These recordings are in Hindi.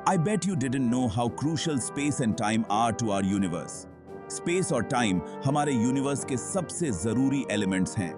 I bet you didn't know how crucial space and time are to our universe. Space और टाइम हमारे यूनिवर्स के सबसे जरूरी एलिमेंट्स हैं।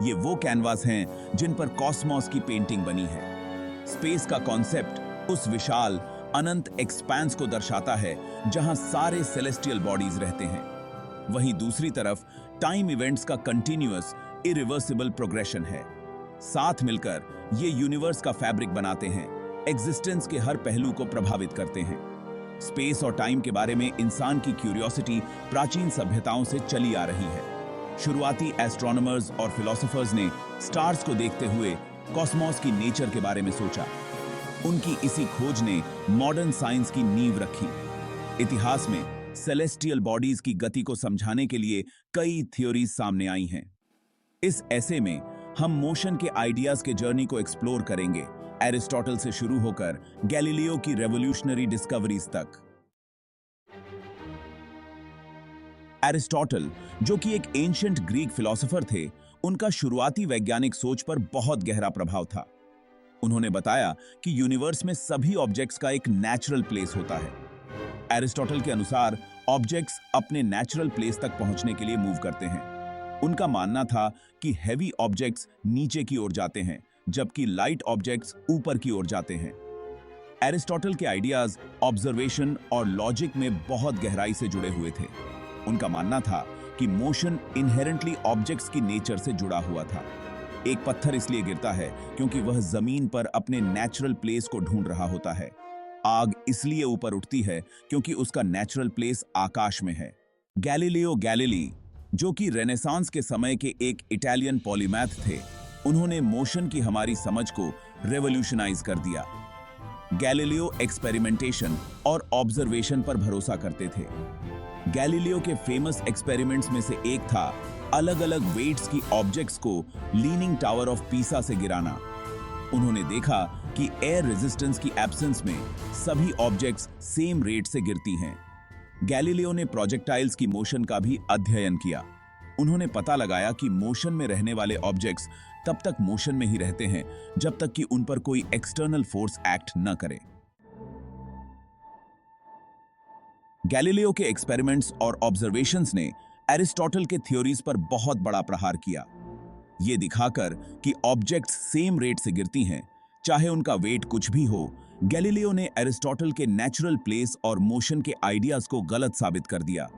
ये वो कैनवास हैं जिन पर कॉस्मोस की पेंटिंग बनी है। स्पेस का कॉन्सेप्ट उस विशाल अनंत एक्सपेंस को दर्शाता है जहां सारे सेलेस्टियल बॉडीज रहते हैं। वहीं दूसरी तरफ टाइम इवेंट्स का कंटिन्यूअस इरिवर्सिबल प्रोग्रेशन है। साथ मिलकर ये यूनिवर्स का फैब्रिक बनाते हैं, एग्जिस्टेंस के हर पहलू को प्रभावित करते हैं। स्पेस और टाइम के बारे में इंसान की क्यूरियोसिटी प्राचीन सभ्यताओं से चली आ रही है। शुरुआती एस्ट्रोनॉमर्स और फिलोसोफर्स ने स्टार्स को देखते हुए कॉस्मोस की नेचर के बारे में सोचा। उनकी इसी खोज ने मॉडर्न साइंस की नींव रखी। इतिहास में सेलेस्टियल बॉडीज की गति को समझाने के लिए कई थ्योरीज सामने आई हैं। इस ऐसे में हम मोशन के आइडियाज के जर्नी को एक्सप्लोर करेंगे, एरिस्टोटल से शुरू होकर गैलीलियो की रेवोल्यूशनरी डिस्कवरीज तक। एरिस्टोटल, जो कि एक एंशिएंट ग्रीक फिलोसोफर थे, उनका शुरुआती वैज्ञानिक सोच पर बहुत गहरा प्रभाव था। उन्होंने बताया कि यूनिवर्स में सभी ऑब्जेक्ट्स का एक नेचुरल प्लेस होता है। एरिस्टोटल के अनुसार ऑब्जेक्ट्स अपने नेचुरल प्लेस तक पहुंचने के लिए मूव करते हैं। उनका मानना था कि हैवी ऑब्जेक्ट्स नीचे की ओर जाते हैं, जबकि लाइट ऑब्जेक्ट्स ऊपर की ओर जाते हैं। एरिस्टोटल के आइडियाज ऑब्जर्वेशन और लॉजिक में बहुत गहराई से जुड़े हुए थे। उनका मानना था कि मोशन इनहेरेंटली ऑब्जेक्ट्स की नेचर से जुड़ा हुआ था। एक पत्थर इसलिए गिरता है क्योंकि वह जमीन पर अपने नेचुरल प्लेस को ढूंढ रहा होता है। आग इसलिए ऊपर उठती है क्योंकि उसका नेचुरल प्लेस आकाश में है। गैलीलियो गैलीली, जो कि रेनेसांस के समय के एक इटालियन पॉलीमैथ थे, उन्होंने मोशन की हमारी समझ को रेवोल्यूशनाइज कर दिया। गैलीलियो एक्सपेरिमेंटेशन और ऑब्जर्वेशन पर भरोसा करते थे। गैलीलियो के फेमस एक्सपेरिमेंट्स में से एक था अलग अलग वेट्स की ऑब्जेक्ट्स को लीनिंग टावर ऑफ पीसा से गिराना। उन्होंने देखा कि एयर रेजिस्टेंस की एब्सेंस में सभी ऑब्जेक्ट्स सेम रेट से गिरती हैं। गैलीलियो ने प्रोजेक्टाइल्स की मोशन का भी अध्ययन किया। उन्होंने पता लगाया कि मोशन में रहने वाले ऑब्जेक्ट्स तब तक मोशन में ही रहते हैं जब तक कि उन पर कोई एक्सटर्नल फोर्स एक्ट न करे। गैलीलियो के एक्सपेरिमेंट्स और ऑब्जर्वेशंस ने एरिस्टोटल के थ्योरीज पर बहुत बड़ा प्रहार किया। यह दिखाकर कि ऑब्जेक्ट्स सेम रेट से गिरती हैं, चाहे उनका वेट कुछ भी हो, गैलीलियो ने एरिस्टोटल के नेचुरल प्लेस और मोशन के आइडियाज को गलत साबित कर दिया।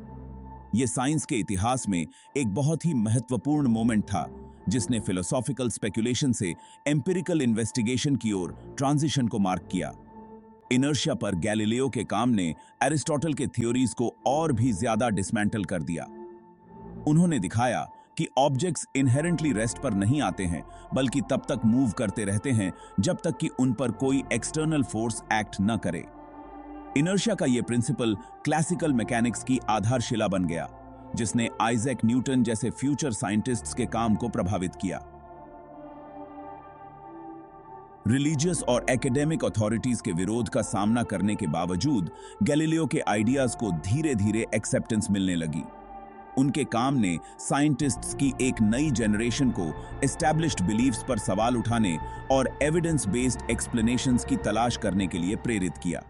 यह साइंस के इतिहास में एक बहुत ही महत्वपूर्ण मोमेंट था, जिसने फिलोसॉफिकल स्पेकुलेशन से एम्पिरिकल इन्वेस्टिगेशन की ओर ट्रांजिशन को मार्क किया। इनर्शिया पर गैलीलियो के काम ने एरिस्टोटल के थ्योरीज को और भी ज्यादा डिसमेंटल कर दिया। उन्होंने दिखाया कि ऑब्जेक्ट्स इनहेरेंटली रेस्ट पर नहीं आते हैं, बल्कि तब तक मूव करते रहते हैं जब तक कि उन पर कोई एक्सटर्नल फोर्स एक्ट न करे। इनर्शिया का यह प्रिंसिपल क्लासिकल मैकेनिक्स की आधारशिला बन गया, जिसने आइजैक न्यूटन जैसे फ्यूचर साइंटिस्ट्स के काम को प्रभावित किया। रिलीजियस और एकेडमिक अथॉरिटीज के विरोध का सामना करने के बावजूद गैलीलियो के आइडियाज को धीरे धीरे एक्सेप्टेंस मिलने लगी। उनके काम ने साइंटिस्ट्स की एक नई जनरेशन को एस्टैब्लिश्ड बिलीफ्स पर सवाल उठाने और एविडेंस बेस्ड एक्सप्लेनेशंस की तलाश करने के लिए प्रेरित किया।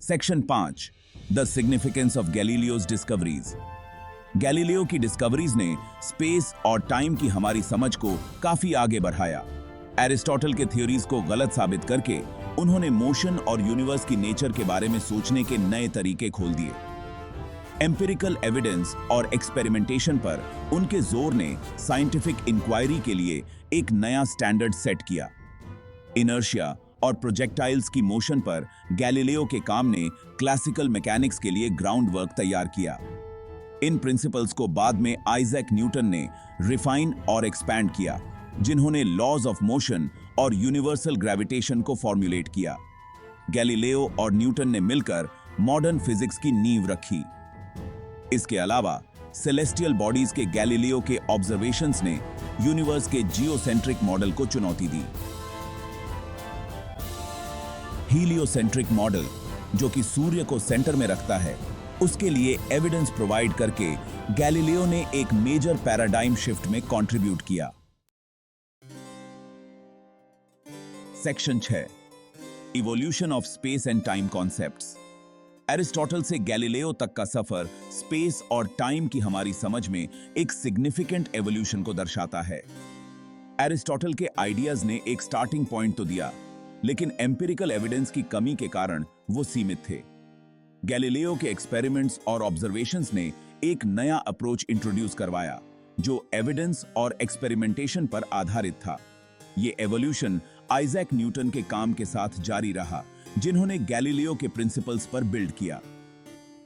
Section 5, the significance of Galileo's discoveries. Galileo की डिस्कवरीज ने स्पेस और टाइम की हमारी समझ को काफी आगे बढ़ाया। एरिस्टोटल के थ्योरीज को गलत साबित करके उन्होंने मोशन और यूनिवर्स की नेचर के बारे में सोचने के नए तरीके खोल दिए। एम्पिरिकल एविडेंस और एक्सपेरिमेंटेशन पर उनके जोर ने साइंटिफिक इंक्वायरी के लिए एक नया स्टैंडर्ड सेट किया। इनर्शिया और प्रोजेक्टाइल्स की मोशन पर गैलीलियो के काम ने क्लासिकल मैकेनिक्स के लिए ग्राउंड वर्क तैयार किया। इन प्रिंसिपल्स को बाद में आइजैक न्यूटन ने रिफाइन और एक्सपैंड किया, जिन्होंने लॉज ऑफ मोशन और यूनिवर्सल ग्रेविटेशन को फॉर्मुलेट किया। गैलीलियो और न्यूटन ने मिलकर मॉडर्न फिजिक्स की नींव रखी। इसके अलावा सेलेस्टियल बॉडीज के गैलीलियो के ऑब्जर्वेशंस ने यूनिवर्स के जियोसेंट्रिक मॉडल को चुनौती दी। हीलियोसेंट्रिक मॉडल, जो कि सूर्य को सेंटर में रखता है, उसके लिए एविडेंस प्रोवाइड करके गैलीलियो ने एक मेजर पैराडाइम शिफ्ट में कंट्रीब्यूट किया। Section 6 evolution of space and time concepts. Aristotle से गैलीलियो तक का सफर स्पेस और टाइम की हमारी समझ में एक सिग्निफिकेंट एवोल्यूशन को दर्शाता है। एरिस्टोटल के आइडियाज ने एक स्टार्टिंग पॉइंट तो दिया, लेकिन एम्पिरिकल एविडेंस की कमी के कारण वो सीमित थे। गैलीलियो के एक्सपेरिमेंट्स और ऑब्जर्वेशंस ने एक नया अप्रोच इंट्रोड्यूस करवाया जो एविडेंस और एक्सपेरिमेंटेशन पर आधारित था। ये एवोल्यूशन आइजैक न्यूटन के काम के साथ जारी रहा, जिन्होंने गैलीलियो के प्रिंसिपल्स पर बिल्ड किया।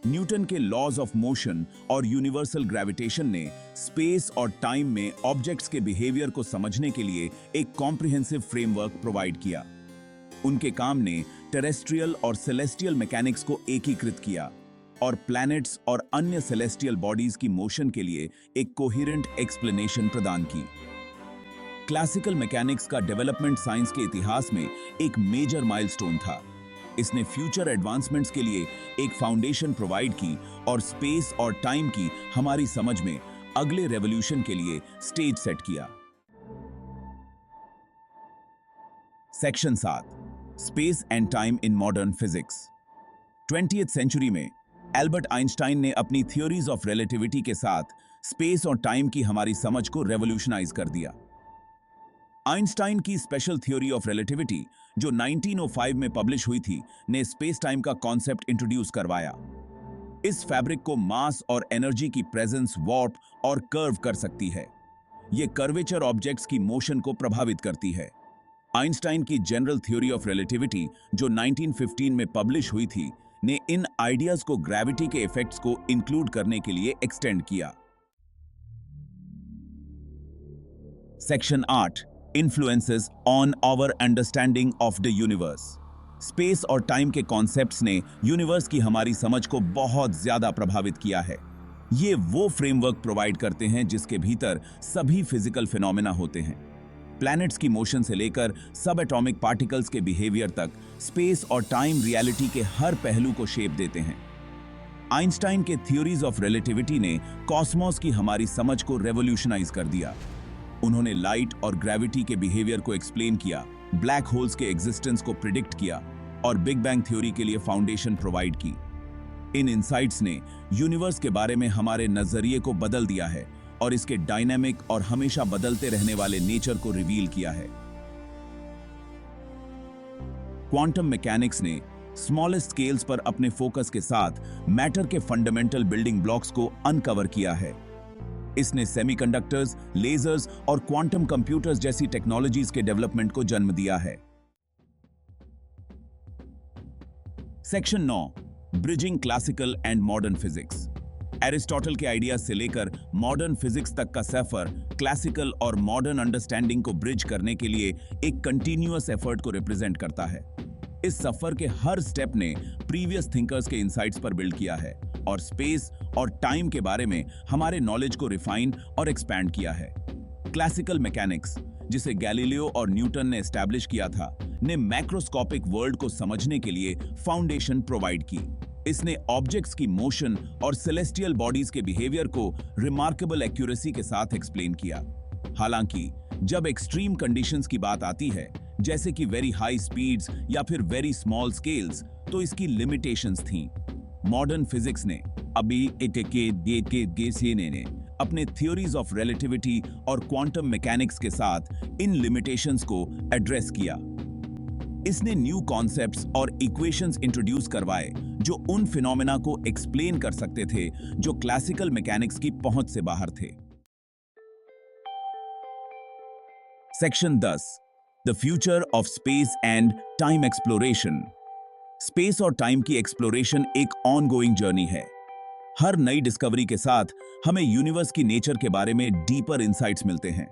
न्यूटन के लॉज ऑफ मोशन और यूनिवर्सल ग्रेविटेशन ने स्पेस और टाइम में ऑब्जेक्ट्स के बिहेवियर को समझने के लिए एक कॉम्प्रिहेंसिव फ्रेमवर्क प्रोवाइड किया। उनके काम ने टेरेस्ट्रियल और सेलेस्टियल मैकेनिक्स को एकीकृत किया और प्लैनेट्स और अन्य सेलेस्टियल बॉडीज की मोशन के लिए एक कोहेरेंट एक्सप्लेनेशन प्रदान की। क्लासिकल मैकेनिक्स का डेवलपमेंट साइंस के इतिहास में एक मेजर माइलस्टोन था। इसने फ्यूचर एडवांसमेंट्स के लिए एक फाउंडेशन प्रोवाइड की और स्पेस और टाइम की हमारी समझ में अगले रेवोल्यूशन के लिए स्टेज सेट किया। Section 7 space and time in modern physics. 20th century में एल्बर्ट आइंस्टाइन ने अपनी थ्योरीज ऑफ रिलेटिविटी के साथ स्पेस और टाइम की हमारी समझ को रेवोल्यूशनाइज कर दिया। आइंस्टाइन की स्पेशल थ्योरी ऑफ रिलेटिविटी जो 1905 में पब्लिश हुई थी, ने स्पेस टाइम का कॉन्सेप्ट इंट्रोड्यूस करवाया। इस फैब्रिक को मास और एनर्जी की प्रेजेंस वार्प और कर्व कर सकती है। यह कर्वेचर ऑब्जेक्ट्स की मोशन को प्रभावित करती है। आइंस्टाइन की जनरल थ्योरी ऑफ रिलेटिविटी जो 1915 में पब्लिश हुई थी, ने इन आइडियाज को ग्रेविटी के इफेक्ट्स को इंक्लूड करने के लिए एक्सटेंड किया। Section 8 influences on our understanding of the universe. Space और टाइम के कॉन्सेप्ट्स ने यूनिवर्स की हमारी समझ को बहुत ज्यादा प्रभावित किया है। ये वो फ्रेमवर्क प्रोवाइड करते हैं जिसके भीतर सभी फिजिकल फिनोमेना होते हैं। प्लैनेट्स की मोशन से लेकर सब एटॉमिक पार्टिकल्स के बिहेवियर तक स्पेस और टाइम रियलिटी के हर पहलू को शेप देते हैं। आइंस्टाइन के थ्योरीज ऑफ रिलेटिविटी ने कॉस्मोस की हमारी समझ को रेवोल्यूशनाइज कर दिया। उन्होंने लाइट और ग्रेविटी के बिहेवियर को एक्सप्लेन किया, ब्लैक होल्स के एग्जिस्टेंस को प्रिडिक्ट किया और बिग बैंग थ्योरी के लिए फाउंडेशन प्रोवाइड की। इन इंसाइट्स ने यूनिवर्स के बारे में हमारे नजरिए को बदल दिया है और इसके डायनामिक और हमेशा बदलते रहने वाले नेचर को रिवील किया है। क्वांटम मैकेनिक्स ने स्मॉलेस्ट स्केल्स पर अपने फोकस के साथ मैटर के फंडामेंटल बिल्डिंग ब्लॉक्स को अनकवर किया है। इसने सेमीकंडक्टर्स, लेजर्स और क्वांटम कंप्यूटर्स जैसी टेक्नोलॉजीज के डेवलपमेंट को जन्म दिया है। Section 9 bridging classical and modern physics. Aristotle के आइडियाज से लेकर मॉडर्न फिजिक्स तक का सफर क्लासिकल और मॉडर्न अंडरस्टैंडिंग को ब्रिज करने के लिए एक कंटिन्यूअस एफर्ट को रिप्रेजेंट करता है। इस सफर के हर स्टेप ने प्रीवियस थिंकर्स के इंसाइट्स पर बिल्ड किया है और स्पेस और टाइम के बारे में हमारे नॉलेज को रिफाइन और एक्सपैंड किया है। क्लासिकल मैकेनिक्स, जिसे गैलीलियो और न्यूटन ने एस्टैब्लिश किया था, ने मैक्रोस्कोपिक वर्ल्ड को समझने के लिए फाउंडेशन प्रोवाइड की। इसने ऑब्जेक्ट्स की मोशन और सेलेस्टियल बॉडीज के बिहेवियर को रिमार्केबल एक्यूरेसी के साथ एक्सप्लेन किया। हालांकि जब एक्सट्रीम कंडीशंस की बात आती है, जैसे कि वेरी हाई स्पीड्स या फिर वेरी स्मॉल स्केल्स, तो इसकी लिमिटेशंस थीं। मॉडर्न फिजिक्स ने ने अपने थ्योरीज ऑफ रिलेटिविटी और क्वांटम मैकेनिक्स के साथ इन लिमिटेशंस को एड्रेस किया। इसने न्यू कॉन्सेप्ट्स और इक्वेशंस इंट्रोड्यूस करवाए जो उन फिनोमेना को एक्सप्लेन कर सकते थे जो क्लासिकल मैकेनिक्स की पहुंच से बाहर थे। Section 10 the future of space and time exploration. Space और टाइम की एक्सप्लोरेशन एक ऑनगोइंग जर्नी है। हर नई डिस्कवरी के साथ हमें यूनिवर्स की नेचर के बारे में डीपर इंसाइट्स मिलते हैं।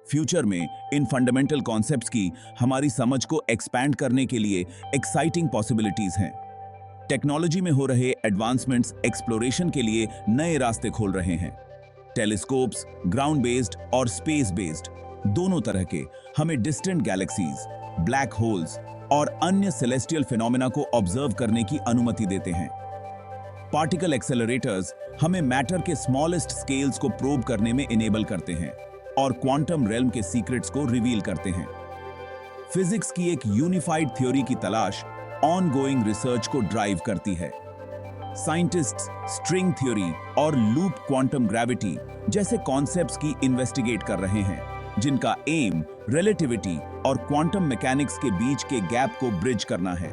फ्यूचर में इन फंडामेंटल कॉन्सेप्ट्स की हमारी समझ को एक्सपैंड करने के लिए एक्साइटिंग पॉसिबिलिटीज हैं। टेक्नोलॉजी में हो रहे एडवांसमेंट्स एक्सप्लोरेशन के लिए नए रास्ते खोल रहे हैं। टेलीस्कोप्स, ग्राउंड बेस्ड और स्पेस बेस्ड, दोनों तरह के हमें डिस्टेंट गैलेक्सीज, ब्लैक होल्स और अन्य सेलेस्टियल फिनोमेना को ऑब्जर्व करने की अनुमति देते हैं। पार्टिकल एक्सेलरेटर्स हमें मैटर के स्मॉलेस्ट स्केल्स को प्रोब करने में इनेबल करते हैं और क्वांटम रेल्म के सीक्रेट्स को रिवील करते हैं। फिजिक्स की एक यूनिफाइड थ्योरी की तलाश ऑनगोइंग रिसर्च को ड्राइव करती है। साइंटिस्ट्स स्ट्रिंग थ्योरी और लूप क्वांटम ग्रेविटी जैसे कॉन्सेप्ट्स की इन्वेस्टिगेट कर रहे हैं, जिनका एम रिलेटिविटी और क्वांटम मैकेनिक्स के बीच के गैप को ब्रिज करना है।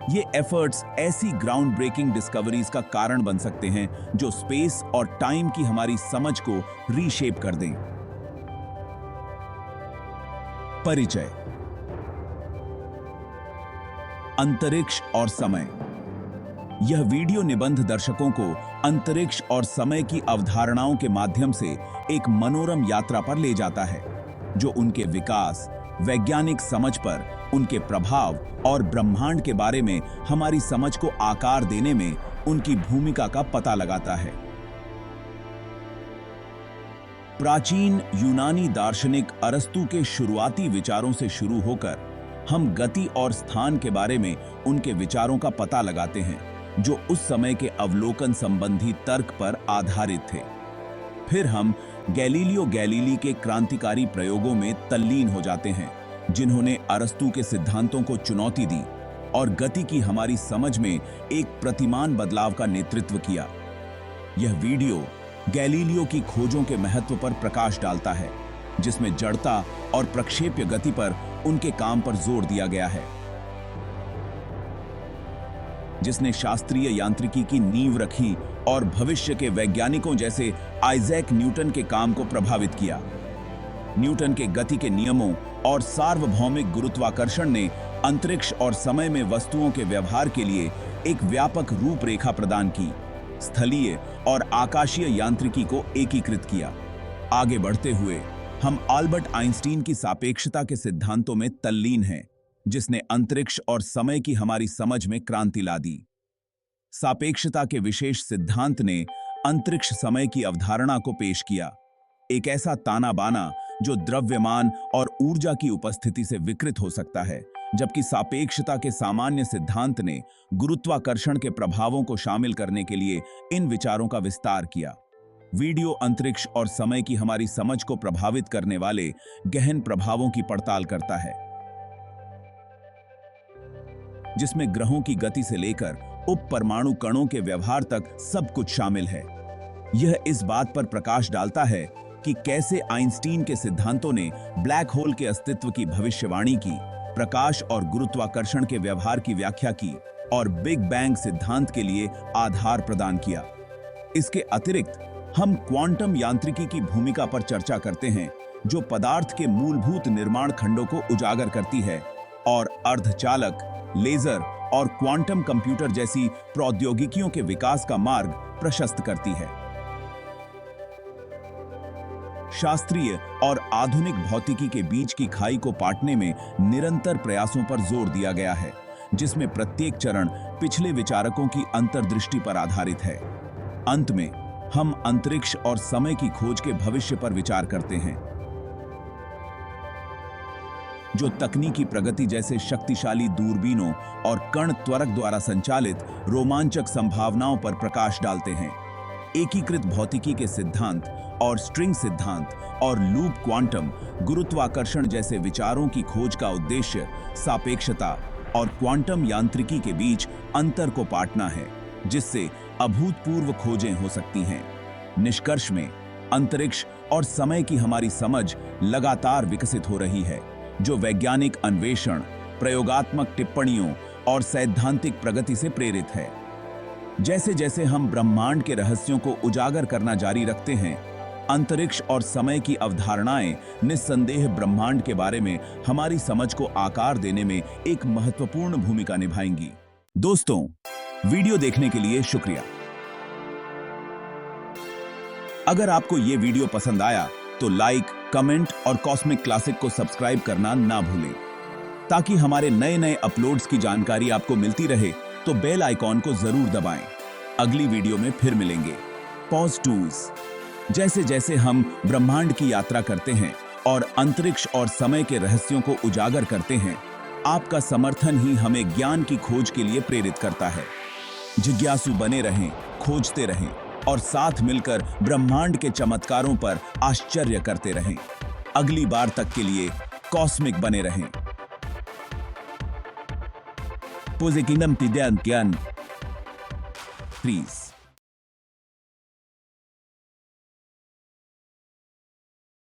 ये एफर्ट्स ऐसी ग्राउंड ब्रेकिंग डिस्कवरीज का कारण बन सकते हैं जो स्पेस और टाइम की हमारी समझ को रीशेप कर दें। परिचय। अंतरिक्ष और समय। यह वीडियो निबंध दर्शकों को अंतरिक्ष और समय की अवधारणाओं के माध्यम से एक मनोरम यात्रा पर ले जाता है, जो उनके विकास, वैज्ञानिक समझ पर उनके प्रभाव और ब्रह्मांड के बारे में हमारी समझ को आकार देने में उनकी भूमिका का पता लगाता है। प्राचीन यूनानी दार्शनिक अरस्तु के शुरुआती विचारों से शुरू होकर हम गति और स्थान के बारे में उनके विचारों का पता लगाते हैं, जो उस समय के अवलोकन संबंधी तर्क पर आधारित थे। फिर हम गैलीलियो गैलीली के क्रांतिकारी प्रयोगों में तल्लीन हो जाते हैं, जिन्होंने अरस्तु के सिद्धांतों को चुनौती दी और गति की हमारी समझ में एक प्रतिमान बदलाव का नेतृत्व किया। यह वीडियो गैलीलियो की खोजों के महत्व पर प्रकाश डालता है, जिसमें जड़ता और प्रक्षेप्य गति पर उनके काम पर जोर दिया गया है, जिसने शास्त्रीय यांत्रिकी की नींव रखी और भविष्य के वैज्ञानिकों जैसे आइजैक न्यूटन के काम को प्रभावित किया। न्यूटन के गति के नियमों और सार्वभौमिक गुरुत्वाकर्षण ने अंतरिक्ष और समय में वस्तुओं के व्यवहार के लिए एक व्यापक रूपरेखा प्रदान की, स्थलीय और आकाशीय यांत्रिकी को एकीकृत किया। आगे बढ़ते हुए हम अल्बर्ट आइंस्टीन की सापेक्षता के सिद्धांतों में तल्लीन हैं, जिसने अंतरिक्ष और समय की हमारी समझ में क्रांति ला दी। सापेक्षता के विशेष सिद्धांत ने अंतरिक्ष समय की अवधारणा को पेश किया, एक ऐसा ताना बाना जो द्रव्यमान और ऊर्जा की उपस्थिति से विकृत हो सकता है, जबकि सापेक्षता के सामान्य सिद्धांत ने गुरुत्वाकर्षण के प्रभावों को शामिल करने के लिए इन विचारों का विस्तार किया। वीडियो अंतरिक्ष और समय की हमारी समझ को प्रभावित करने वाले गहन प्रभावों की पड़ताल करता है, जिसमें ग्रहों की गति से लेकर उप परमाणु कणों के व्यवहार तक सब कुछ शामिल है। यह इस बात पर प्रकाश डालता है कि कैसे आइंस्टीन के सिद्धांतों ने ब्लैक होल के अस्तित्व की भविष्यवाणी की, प्रकाश और गुरुत्वाकर्षण के व्यवहार की व्याख्या की और बिग बैंग सिद्धांत के लिए आधार प्रदान किया। इसके अतिरिक्त हम क्वांटम यांत्रिकी की भूमिका पर चर्चा करते हैं, जो पदार्थ के मूलभूत निर्माण खंडों को उजागर करती है और अर्धचालक, लेजर और क्वांटम कंप्यूटर जैसी प्रौद्योगिकियों के विकास का मार्ग प्रशस्त करती है। शास्त्रीय और आधुनिक भौतिकी के बीच की खाई को पाटने में निरंतर प्रयासों पर जोर दिया गया है, जिसमें प्रत्येक चरण पिछले विचारकों की अंतर्दृष्टि पर आधारित है। अंत में हम अंतरिक्ष और समय की खोज के भविष्य पर विचार करते हैं, जो तकनीकी प्रगति जैसे शक्तिशाली दूरबीनों और कण त्वरक द्वारा संचालित रोमांचक संभावनाओं पर प्रकाश डालते हैं। एकीकृत भौतिकी के सिद्धांत और स्ट्रिंग सिद्धांत और लूप क्वांटम गुरुत्वाकर्षण जैसे विचारों की खोज का उद्देश्य सापेक्षता और क्वांटम यांत्रिकी के बीच अंतर को पाटना है, जिससे अभूतपूर्व खोजें हो सकती हैं। निष्कर्ष में अंतरिक्ष और समय की हमारी समझ लगातार विकसित हो रही है, जो वैज्ञानिक अन्वेषण, प्रयोगात्मक टिप्पणियों और सैद्धांतिक प्रगति से प्रेरित है। जैसे जैसे हम ब्रह्मांड के रहस्यों को उजागर करना जारी रखते हैं, अंतरिक्ष और समय की अवधारणाएं निस्संदेह ब्रह्मांड के बारे में हमारी समझ को आकार देने में एक महत्वपूर्ण भूमिका निभाएंगी। दोस्तों, वीडियो देखने के लिए शुक्रिया। अगर आपको ये वीडियो पसंद आया तो लाइक, कमेंट और कॉस्मिक क्लासिक को सब्सक्राइब करना ना भूलें, ताकि हमारे नए नए अपलोड्स की जानकारी आपको मिलती रहे। तो बेल आइकॉन को जरूर दबाएं। अगली वीडियो में फिर मिलेंगे। Pause tools. जैसे जैसे हम ब्रह्मांड की यात्रा करते हैं और अंतरिक्ष और समय के रहस्यों को उजागर करते हैं, आपका समर्थन ही हमें ज्ञान की खोज के लिए प्रेरित करता है। जिज्ञासु बने रहें, खोजते रहें और साथ मिलकर ब्रह्मांड के चमत्कारों पर आश्चर्य करते रहें। अगली बार तक के लिए कॉस्मिक बने रहें। Posikinam Tidyan Kyan. Please.